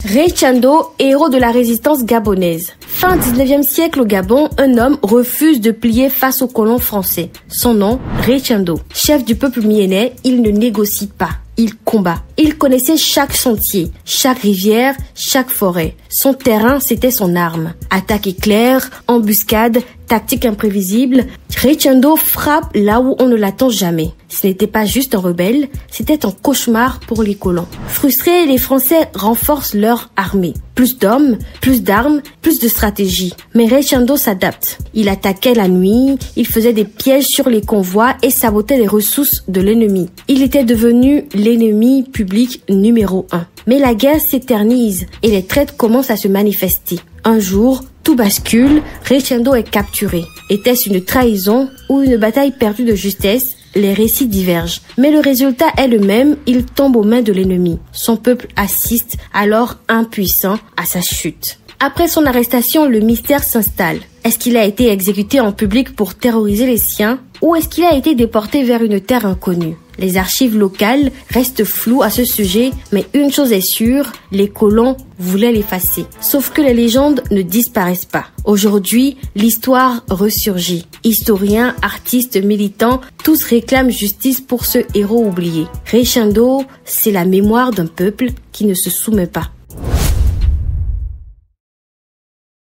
Raychando, héros de la résistance gabonaise. Fin 19e siècle au Gabon, un homme refuse de plier face aux colons français. Son nom, Raychando. Chef du peuple miénais, il ne négocie pas. Il combat. Il connaissait chaque sentier, chaque rivière, chaque forêt. Son terrain, c'était son arme. Attaque éclair, embuscade, tactique imprévisible. Raychando frappe là où on ne l'attend jamais. Ce n'était pas juste un rebelle, c'était un cauchemar pour les colons. Frustrés, les Français renforcent leur armée. Plus d'hommes, plus d'armes, plus de stratégie. Mais Raychando s'adapte. Il attaquait la nuit, il faisait des pièges sur les convois et sabotait les ressources de l'ennemi. Il était devenu l'ennemi public numéro 1. Mais la guerre s'éternise et les traites commencent à se manifester. Un jour, tout bascule, Raychando est capturé. Était-ce une trahison ou une bataille perdue de justesse? Les récits divergent. Mais le résultat est le même, il tombe aux mains de l'ennemi. Son peuple assiste, alors impuissant, à sa chute. Après son arrestation, le mystère s'installe. Est-ce qu'il a été exécuté en public pour terroriser les siens ou est-ce qu'il a été déporté vers une terre inconnue? Les archives locales restent floues à ce sujet, mais une chose est sûre, les colons voulaient l'effacer. Sauf que les légendes ne disparaissent pas. Aujourd'hui, l'histoire ressurgit. Historiens, artistes, militants, tous réclament justice pour ce héros oublié. Raychando, c'est la mémoire d'un peuple qui ne se soumet pas.